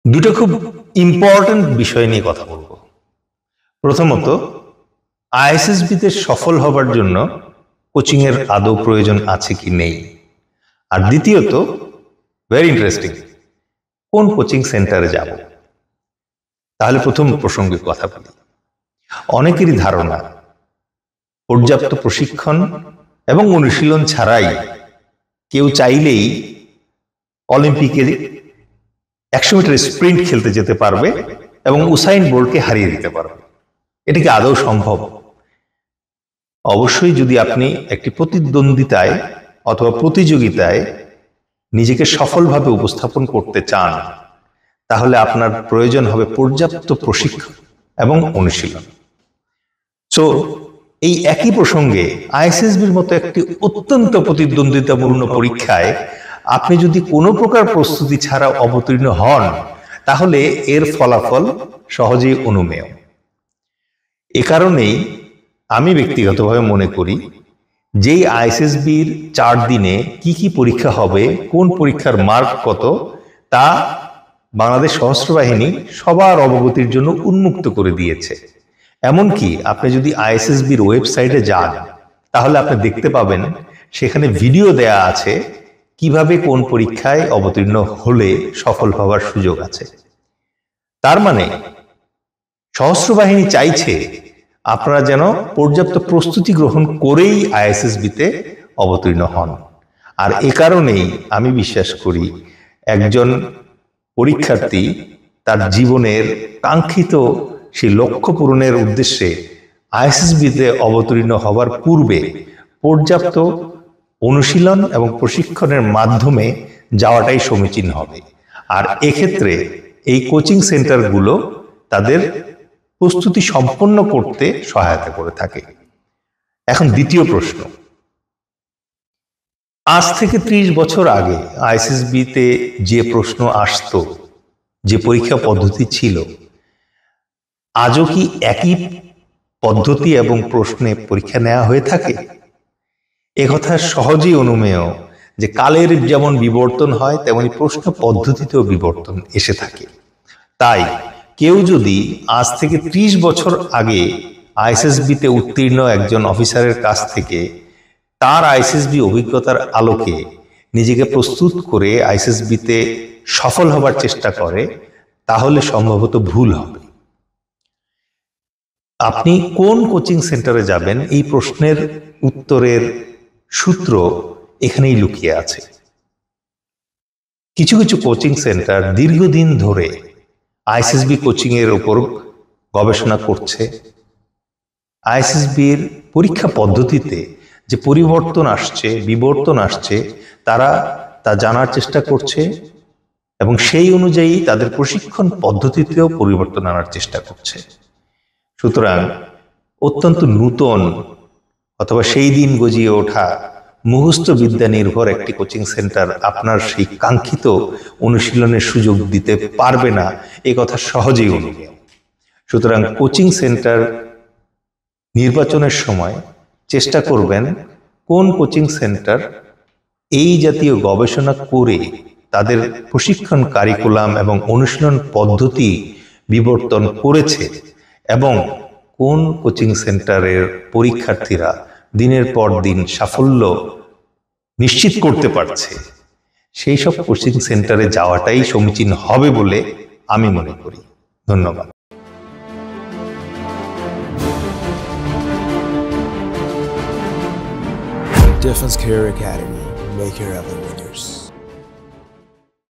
দুটো খুব ইম্পর্টেন্ট বিষয় নিয়ে কথা বলবো। প্রথমত, আইএসএসবি তে সফল হবার জন্য কোচিং এর আদৌ প্রয়োজন আছে কি নেই, আর দ্বিতীয়ত ভেরি ইন্টারেস্টিং, কোন কোচিং সেন্টারে যাব। তাহলে প্রথম প্রসঙ্গে কথা বলি। অনেকেরই ধারণা পর্যাপ্ত প্রশিক্ষণ এবং অনুশীলন ছাড়াই কেউ চাইলেই অলিম্পিকে 100 মিটার স্প্রিন্ট খেলতে যেতে পারবে এবং উসাইন বোল্টকে হারিয়ে দিতে পারবে। এটা কি আদৌ সম্ভব? অবশ্যই যদি আপনি একটি প্রতিদ্বন্দ্বিতায় অথবা প্রতিযোগিতায় নিজেকে সফলভাবে উপস্থাপন করতে চান, তাহলে আপনার প্রয়োজন হবে পর্যাপ্ত প্রশিক্ষণ এবং অনুশীলন। সো এই একই প্রসঙ্গে আইএসএসবির মতো একটি অত্যন্ত প্রতিদ্বন্দ্বিতাপূর্ণ পরীক্ষায় আপনি যদি কোনো প্রকার প্রস্তুতি ছাড়া অবতীর্ণ হন, তাহলে এর ফলাফল সহজেই অনুমেয়। এ কারণেই আমি ব্যক্তিগতভাবে মনে করি, যেই আইএসএসবির 4 দিনে কি কি পরীক্ষা হবে, কোন পরীক্ষার মার্ক কত, তা বাংলাদেশ সশস্ত্র বাহিনী সবার অবগতির জন্য উন্মুক্ত করে দিয়েছে। এমনকি আপনি যদি আইএসএসবির ওয়েবসাইটে যান, তাহলে আপনি দেখতে পাবেন সেখানে ভিডিও দেয়া আছে কিভাবে কোন পরীক্ষায় অবতীর্ণ হলে সফল হওয়ার সুযোগ আছে। তার মানে সশস্ত্র বাহিনী চাইছে আপনারা যেন পর্যাপ্ত প্রস্তুতি গ্রহণ করেই আইএসএসবিতে অবতীর্ণ হন। আর এ কারণেই আমি বিশ্বাস করি, একজন পরীক্ষার্থী তার জীবনের কাঙ্ক্ষিত সেই লক্ষ্য পূরণের উদ্দেশ্যে আইএসএসবিতে অবতীর্ণ হওয়ার পূর্বে পর্যাপ্ত অনুশীলন এবং প্রশিক্ষণের মাধ্যমে যাওয়াটাই সমীচীন হবে। আর এক্ষেত্রে এই কোচিং সেন্টারগুলো তাদের প্রস্তুতি সম্পন্ন করতে সহায়তা করে থাকে। এখন দ্বিতীয় প্রশ্ন, আজ থেকে 30 বছর আগে আইএসএসবিতে যে প্রশ্ন আসতো, যে পরীক্ষা পদ্ধতি ছিল, আজও কি একই পদ্ধতি এবং প্রশ্নে পরীক্ষা নেওয়া হয়ে থাকে? একথা সহজেই অনুমেয় যে কালের যেমন বিবর্তন হয়, তেমনি প্রশ্ন পদ্ধতিতেও বিবর্তন এসে থাকে। তাই কেউ যদি আজ থেকে 30 বছর আগে আইএসএসবিতে উত্তীর্ণ একজন অফিসারের কাছ থেকে তার আইএসএসবি অভিজ্ঞতার আলোকে নিজেকে প্রস্তুত করে আইএসএসবিতে সফল হবার চেষ্টা করে, তাহলে সম্ভবত ভুল হবে। আপনি কোন কোচিং সেন্টারে যাবেন, এই প্রশ্নের উত্তরের সূত্র এখানেই লুকিয়ে আছে। কিছু কিছু কোচিং সেন্টার দীর্ঘদিন ধরে আইএসএসবি কোচিং এর উপর গবেষণা করছে। আইএসএসবির পরীক্ষা পদ্ধতিতে যে পরিবর্তন আসছে, বিবর্তন আসছে, তারা তা জানার চেষ্টা করছে এবং সেই অনুযায়ী তাদের প্রশিক্ষণ পদ্ধতিতেও পরিবর্তন আনার চেষ্টা করছে। সুতরাং অত্যন্ত নূতন অথবা সেই দিন গজিয়ে ওঠা মুখস্থ বিদ্যা নির্ভর একটি কোচিং সেন্টার আপনার সেই কাঙ্ক্ষিত অনুশীলনের সুযোগ দিতে পারবে না, এ কথা সহজেই অনুমেয়। সুতরাং কোচিং সেন্টার নির্বাচনের সময় চেষ্টা করবেন কোন কোচিং সেন্টার এই জাতীয় গবেষণা করে তাদের প্রশিক্ষণ কারিকুলাম এবং অনুশীলন পদ্ধতি বিবর্তন করেছে, এবং কোন কোচিং সেন্টারের পরীক্ষার্থীরা দিনের পর দিন সাফল্য নিশ্চিত করতে পারছে। সেই সব কোচিং সেন্টারে যাওয়াটাই সমীচীন হবে বলে আমি মনে করি। ধন্যবাদ। Defense Career Academy, make your ever winners.